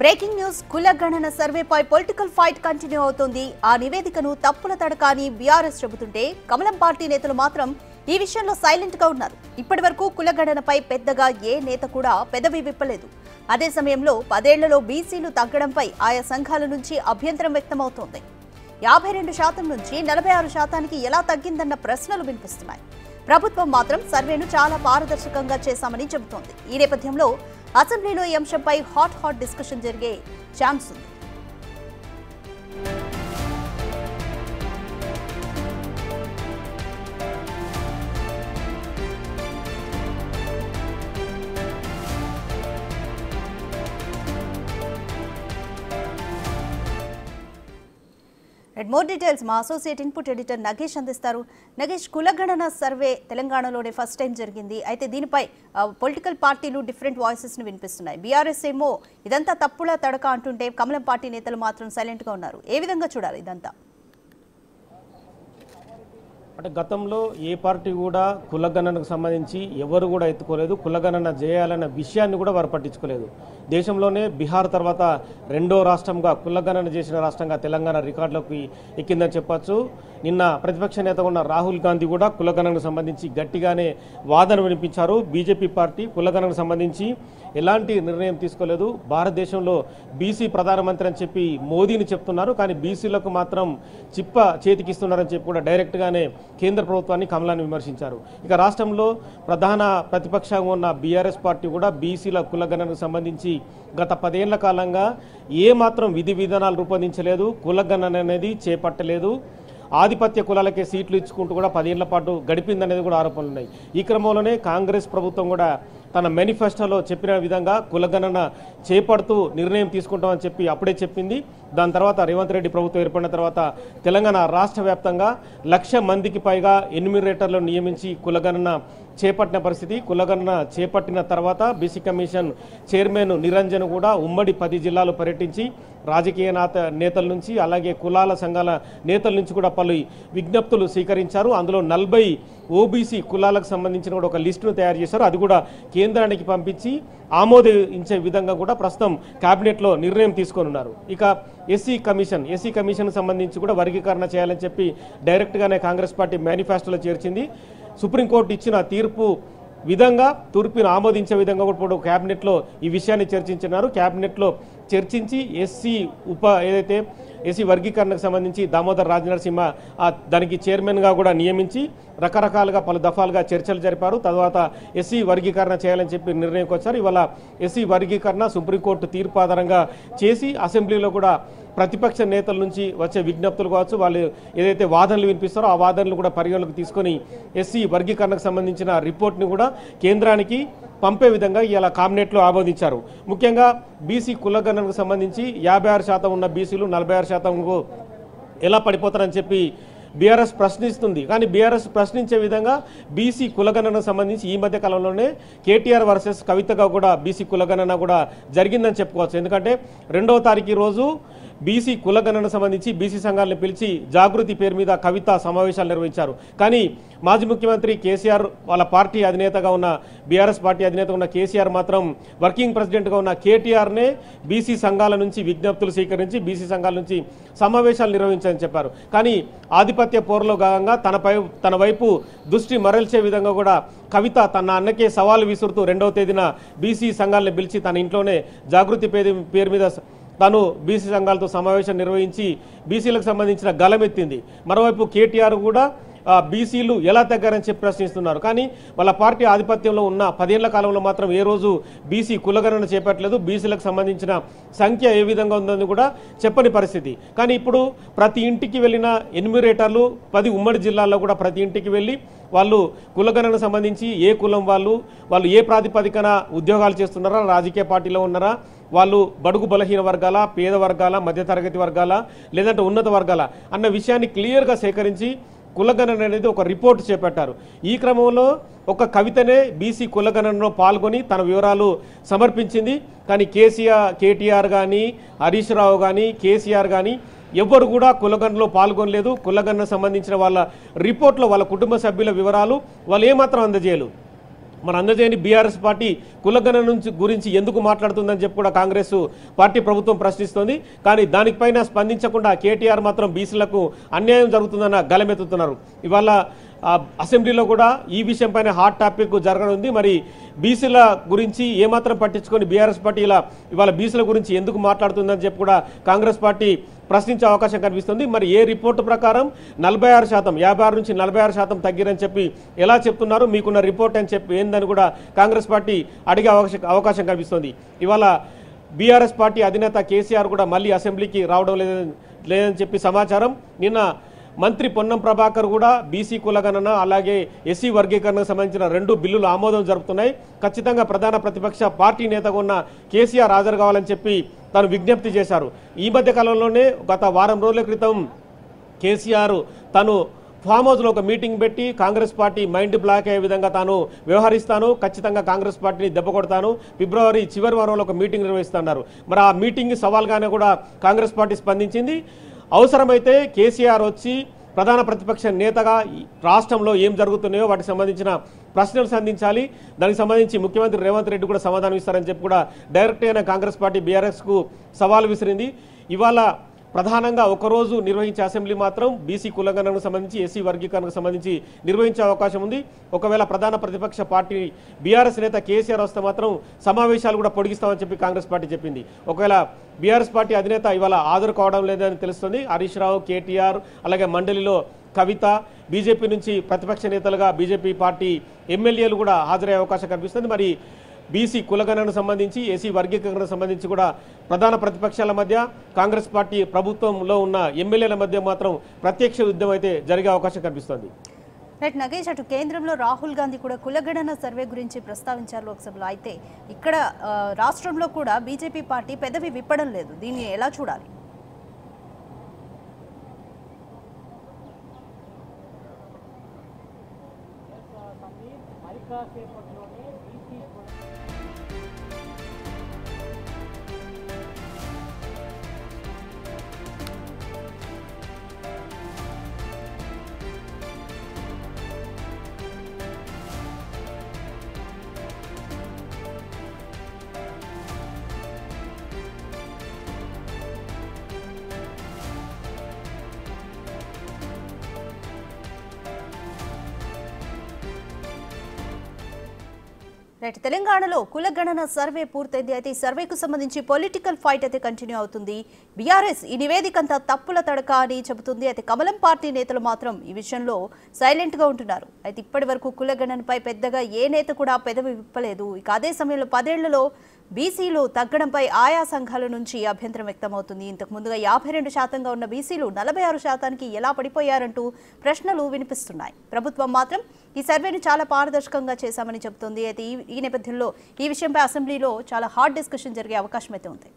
Breaking news కులగణన సర్వేపై political fight continue అవుతోంది. ఆ నివేదికను తప్పుల తడకాని బీఆర్ఎస్ చెబుతుంటే కమలం పార్టీ నేతలు మాత్రం ఈ విషయంలో సైలెంట్ గా ఉన్నారు. ఇప్పటివరకు కులగణనపై పెద్దగా ఏ నేత కూడా పెదవి విప్పలేదు. అదే సమయంలో 10 ఏళ్లలో బీసీలు తగ్గడంపై ఆయా సంఘాల నుంచి అభ్యంతరం వ్యక్తమవుతోంది. 52% నుంచి 46%కి ఎలా తగ్గిందన్న ప్రశ్నలు వినిపిస్తున్నాయి. ప్రభుత్వం మాత్రం సర్వేను చాలా పారదర్శకంగా చేశామని చెబుతోంది. ఈ నేపథ్యంలో అసెంబ్లీలో ఈ అంశంపై హాట్ డిస్కషన్ జరిగే ఛాన్స్ ఉంది. మోర్ డీటెయిల్స్ మా అసోసియేట్ ఇన్పుట్ ఎడిటర్ నగేష్ అందిస్తారు. నగేష్, కులగణన సర్వే తెలంగాణలోనే ఫస్ట్ టైం జరిగింది. అయితే దీనిపై పొలిటికల్ పార్టీలు డిఫరెంట్ వాయిసెస్ ని వినిపిస్తున్నాయి. బీఆర్ఎస్ ఏమో ఇదంతా తప్పుల తడక అంటుంటే కమలం పార్టీ నేతలు మాత్రం సైలెంట్ గా ఉన్నారు. ఏ విధంగా చూడాలి ఇదంతా? అంటే గతంలో ఏ పార్టీ కూడా కులగణనకు సంబంధించి ఎవరు కూడా ఎత్తుకోలేదు. కులగణన చేయాలన్న విషయాన్ని కూడా వారు పట్టించుకోలేదు. దేశంలోనే బీహార్ తర్వాత రెండో రాష్ట్రంగా కులగణన చేసిన రాష్ట్రంగా తెలంగాణ రికార్డులోకి ఎక్కిందని చెప్పొచ్చు. నిన్న ప్రతిపక్ష నేత ఉన్న రాహుల్ గాంధీ కూడా కులగణనకు సంబంధించి గట్టిగానే వాదన వినిపించారు. బీజేపీ పార్టీ కులగణనకు సంబంధించి ఎలాంటి నిర్ణయం తీసుకోలేదు. భారతదేశంలో బీసీ ప్రధానమంత్రి అని చెప్పి మోదీని చెప్తున్నారు, కానీ బీసీలకు మాత్రం చిప్ప చేతికిస్తున్నారని చెప్పి కూడా డైరెక్ట్గానే కేంద్ర ప్రభుత్వాన్ని కమలాన్ని విమర్శించారు. ఇక రాష్ట్రంలో ప్రధాన ప్రతిపక్షంగా ఉన్న బీఆర్ఎస్ పార్టీ కూడా బీసీల కులగణనకు సంబంధించి గత 10 ఏళ్ల కాలంగా ఏమాత్రం విధి విధానాలు రూపొందించలేదు. కులగణన అనేది చేపట్టలేదు. ఆధిపత్య కులాలకే సీట్లు ఇచ్చుకుంటూ కూడా 10 ఏళ్ల పాటు గడిపిందనేది కూడా ఆరోపణలు ఉన్నాయి. ఈ క్రమంలోనే కాంగ్రెస్ ప్రభుత్వం కూడా తన మేనిఫెస్టోలో చెప్పిన విధంగా కులగణన చేపడుతూ నిర్ణయం తీసుకుంటామని చెప్పి అప్పుడే చెప్పింది. దాని తర్వాత రేవంత్ రెడ్డి ప్రభుత్వం ఏర్పడిన తర్వాత తెలంగాణ రాష్ట్ర వ్యాప్తంగా 1,00,000 మందికి పైగా ఎన్యూమరేటర్లను నియమించి కులగణన చేపట్టిన పరిస్థితి. కులగణన చేపట్టిన తర్వాత బీసీ కమిషన్ చైర్మన్ నిరంజన్ కూడా ఉమ్మడి 10 జిల్లాలు పర్యటించి రాజకీయ నేతల నుంచి అలాగే కులాల సంఘాల నేతల నుంచి కూడా పలు విజ్ఞప్తులు స్వీకరించారు. అందులో 40 ఓబీసీ కులాలకు సంబంధించిన కూడా ఒక లిస్టును తయారు చేశారు. అది కూడా కేంద్రానికి పంపించి ఆమోదించే విధంగా కూడా ప్రస్తుతం కేబినెట్లో నిర్ణయం తీసుకొనున్నారు. ఇక ఎస్సీ కమిషన్ సంబంధించి కూడా వర్గీకరణ చేయాలని చెప్పి డైరెక్ట్గానే కాంగ్రెస్ పార్టీ మేనిఫెస్టోలో చేర్చింది. సుప్రీంకోర్టు ఇచ్చిన తీర్పును ఆమోదించే విధంగా కూడా కేబినెట్లో ఈ విషయాన్ని చర్చించినారు. కేబినెట్లో చర్చించి ఎస్సీ వర్గీకరణకు సంబంధించి దామోదర్ రాజనరసింహ దానికి చైర్మన్గా కూడా నియమించి రకరకాలుగా పలు దఫాలుగా చర్చలు జరిపారు. తర్వాత ఎస్సీ వర్గీకరణ చేయాలని చెప్పి నిర్ణయంకి వచ్చారు. ఇవాళ ఎస్సీ వర్గీకరణ సుప్రీంకోర్టు తీర్పు ఆధారంగా చేసి అసెంబ్లీలో కూడా ప్రతిపక్ష నేతల నుంచి వచ్చే విజ్ఞప్తులు కావచ్చు, వాళ్ళు ఏదైతే వాదనలు వినిపిస్తారో ఆ వాదనలు కూడా పరిగణలోకి తీసుకొని ఎస్సీ వర్గీకరణకు సంబంధించిన రిపోర్ట్ని కూడా కేంద్రానికి పంపే విధంగా ఇలా కేబినెట్లో ఆమోదించారు. ముఖ్యంగా బీసీ కులగణనకు సంబంధించి 56% ఉన్న బీసీలు 46%కు ఎలా పడిపోతారని చెప్పి బీఆర్ఎస్ ప్రశ్నిస్తుంది. కానీ బీఆర్ఎస్ ప్రశ్నించే విధంగా బీసీ కులగణనకు సంబంధించి ఈ మధ్య కాలంలోనే కేటీఆర్ వర్సెస్ కవితగా కూడా బీసీ కులగణన కూడా జరిగిందని చెప్పుకోవచ్చు. ఎందుకంటే 2వ తారీఖు రోజు బీసీ కులగణన సంబంధించి బీసీ సంఘాలను పిలిచి జాగృతి పేరు మీద కవిత సమావేశాలు నిర్వహించారు. కానీ మాజీ ముఖ్యమంత్రి కేసీఆర్ వాళ్ళ పార్టీ అధినేతగా ఉన్న బీఆర్ఎస్ పార్టీ అధినేత ఉన్న కేసీఆర్ మాత్రం వర్కింగ్ ప్రెసిడెంట్గా ఉన్న కేటీఆర్నే బీసీ సంఘాల నుంచి విజ్ఞప్తులు స్వీకరించి బీసీ సంఘాల నుంచి సమావేశాలు నిర్వహించాలని చెప్పారు. కానీ ఆధిపత్య పోరులో భాగంగా తన వైపు దృష్టి మరల్చే విధంగా కూడా కవిత తన అన్నకే సవాలు విసురుతూ 2వ తేదీన బీసీ సంఘాలను పిలిచి తన ఇంట్లోనే జాగృతి పేరు మీద తాను బీసీ సంఘాలతో సమావేశం నిర్వహించి బీసీలకు సంబంధించిన గలమెత్తింది. మరోవైపు కేటీఆర్ కూడా బీసీలు ఎలా తగ్గారని చెప్పి ప్రశ్నిస్తున్నారు. కానీ వాళ్ళ పార్టీ ఆధిపత్యంలో ఉన్న 10 ఏళ్ల కాలంలో మాత్రం ఏ రోజు బీసీ కులగణన చేపట్టలేదు. బీసీలకు సంబంధించిన సంఖ్య ఏ విధంగా ఉందని కూడా చెప్పని పరిస్థితి. కానీ ఇప్పుడు ప్రతి ఇంటికి వెళ్ళిన ఎన్యూమరేటర్లు 10 ఉమ్మడి జిల్లాల్లో కూడా ప్రతి ఇంటికి వెళ్ళి వాళ్ళు కులగణనకు సంబంధించి ఏ కులం వాళ్ళు ఏ ప్రాతిపదికన ఉద్యోగాలు చేస్తున్నారా, రాజకీయ పార్టీలో ఉన్నారా, వాళ్ళు బడుగు బలహీన వర్గాల, పేద వర్గాల, మధ్యతరగతి వర్గాల, లేదంటే ఉన్నత వర్గాల అన్న విషయాన్ని క్లియర్గా సేకరించి కులగణన అనేది ఒక రిపోర్ట్ చేపట్టారు. ఈ క్రమంలో ఒక కవితనే బీసీ కులగణనలో పాల్గొని తన వివరాలు సమర్పించింది. కానీ కేటీఆర్ కానీ, హరీష్ రావు కానీ, కేసీఆర్ కానీ ఎవ్వరు కూడా కులగణనలో పాల్గొనలేదు. కులగణన సంబంధించిన వాళ్ళ రిపోర్ట్లో వాళ్ళ కుటుంబ సభ్యుల వివరాలు వాళ్ళు ఏమాత్రం అందజేయలేదు. మన అందజేయని బీఆర్ఎస్ పార్టీ కులగణన గురించి ఎందుకు మాట్లాడుతుందని చెప్పి కూడా కాంగ్రెస్ పార్టీ ప్రభుత్వం ప్రశ్నిస్తోంది. కానీ దానిపైన స్పందించకుండా కేటీఆర్ మాత్రం బీసీలకు అన్యాయం జరుగుతుందన్న గలమెత్తుతున్నారు. ఇవాళ అసెంబ్లీలో కూడా ఈ విషయం పైన హాట్ టాపిక్ జరగనుంది. మరి బీసీల గురించి ఏమాత్రం పట్టించుకొని బీఆర్ఎస్ పార్టీ ఇవాళ బీసీల గురించి ఎందుకు మాట్లాడుతుందని చెప్పి కూడా కాంగ్రెస్ పార్టీ ప్రశ్నించే అవకాశం కనిపిస్తుంది. మరి ఏ రిపోర్టు ప్రకారం 46%, 56 నుంచి 46% తగ్గిరని చెప్పి ఎలా చెప్తున్నారు, మీకున్న రిపోర్ట్ అని చెప్పి ఏందని కూడా కాంగ్రెస్ పార్టీ అడిగే అవకాశం కనిపిస్తుంది. ఇవాళ బీఆర్ఎస్ పార్టీ అధినేత కేసీఆర్ కూడా మళ్ళీ అసెంబ్లీకి రావడం లేదని చెప్పి సమాచారం. నిన్న మంత్రి పొన్నం ప్రభాకర్ కూడా బీసీ కులగణన అలాగే ఎస్సీ వర్గీకరణకు సంబంధించిన 2 బిల్లులు ఆమోదం జరుపుతున్నాయి. ఖచ్చితంగా ప్రధాన ప్రతిపక్ష పార్టీ నేతగా ఉన్న కేసీఆర్ హాజరు కావాలని చెప్పి తాను విజ్ఞప్తి చేశారు. ఈ మధ్య కాలంలోనే గత వారం రోజుల క్రితం కేసీఆర్ తను ఫామ్ హౌస్లో ఒక మీటింగ్ పెట్టి కాంగ్రెస్ పార్టీ మైండ్ బ్లాక్ అయ్యే విధంగా తాను వ్యవహరిస్తాను, ఖచ్చితంగా కాంగ్రెస్ పార్టీని దెబ్బ కొడతాను, ఫిబ్రవరి చివరి వారంలో ఒక మీటింగ్ నిర్వహిస్తున్నారు. మరి ఆ మీటింగ్ సవాల్గానే కూడా కాంగ్రెస్ పార్టీ స్పందించింది. అవసరమైతే కేసీఆర్ వచ్చి ప్రధాన ప్రతిపక్ష నేతగా రాష్ట్రంలో ఏం జరుగుతున్నాయో వాటికి సంబంధించిన ప్రశ్నలు సంధించాలి, దానికి సంబంధించి ముఖ్యమంత్రి రేవంత్ రెడ్డి కూడా సమాధానం ఇస్తారని చెప్పి కూడా డైరెక్ట్ అయిన కాంగ్రెస్ పార్టీ బీఆర్ఎస్కు సవాల్ విసిరింది. ఇవాళ ప్రధానంగా ఒకరోజు నిర్వహించే అసెంబ్లీ మాత్రం బీసీ కులగణనకు సంబంధించి ఎస్సీ వర్గీకరణకు సంబంధించి నిర్వహించే అవకాశం ఉంది. ఒకవేళ ప్రధాన ప్రతిపక్ష పార్టీ బీఆర్ఎస్ నేత కేసీఆర్ వస్తే మాత్రం సమావేశాలు కూడా పొడిగిస్తామని చెప్పి కాంగ్రెస్ పార్టీ చెప్పింది. ఒకవేళ బీఆర్ఎస్ పార్టీ అధినేత ఇవాళ హాజరు కావడం లేదని తెలుస్తుంది. హరీష్ రావు, కేటీఆర్ అలాగే మండలిలో కవిత, బీజేపీ నుంచి ప్రతిపక్ష నేతలుగా బీజేపీ పార్టీ ఎమ్మెల్యేలు కూడా హాజరయ్యే అవకాశం కనిపిస్తుంది. మరి బీసీ కులగణనకు సంబంధించి ఎస్సీ వర్గీకరణకు సంబంధించి కూడా ప్రధాన ప్రతిపక్షాల మధ్య కాంగ్రెస్ పార్టీ ప్రభుత్వంలో ఉన్న ఎమ్మెల్యేల మధ్య మాత్రం ప్రత్యక్ష యుద్ధం అయితే జరిగే అవకాశం కనిపిస్తుంది. రైట్ నగేష్, అటు కేంద్రంలో రాహుల్ గాంధీ కూడా కులగణన సర్వే గురించి ప్రస్తావించారు లోక్సభలో. అయితే ఇక్కడ రాష్ట్రంలో కూడా బీజేపీ పార్టీ పెదవి విప్పడం లేదు. దీన్ని ఎలా చూడాలి? రైట్, తెలంగాణలో కులగణన సర్వే పూర్తయింది. అయితే ఈ సర్వేకు సంబంధించి పొలిటికల్ ఫైట్ అయితే కంటిన్యూ అవుతుంది. బీఆర్ఎస్ ఈ నివేదికంతా తప్పుల తడక అని చెబుతుంది. అయితే కమలం పార్టీ నేతలు మాత్రం ఈ విషయంలో సైలెంట్ గా ఉంటున్నారు. అయితే ఇప్పటి వరకు కులగణనపై పెద్దగా ఏ నేత కూడా పెదవి విప్పలేదు. ఇక అదే సమయంలో 10 ఏళ్లలో బీసీలు తగ్గడంపై ఆయా సంఘాల నుంచి అభ్యంతరం వ్యక్తమవుతుంది. ఇంతకు ముందుగా 52% ఉన్న బీసీలు 46%కి ఎలా పడిపోయారంటూ ప్రశ్నలు వినిపిస్తున్నాయి. ప్రభుత్వం మాత్రం ఈ సర్వేను చాలా పారదర్శకంగా చేశామని చెబుతోంది. అయితే ఈ నేపథ్యంలో ఈ విషయంపై అసెంబ్లీలో చాలా హాట్ డిస్కషన్ జరిగే అవకాశం అయితే ఉంది.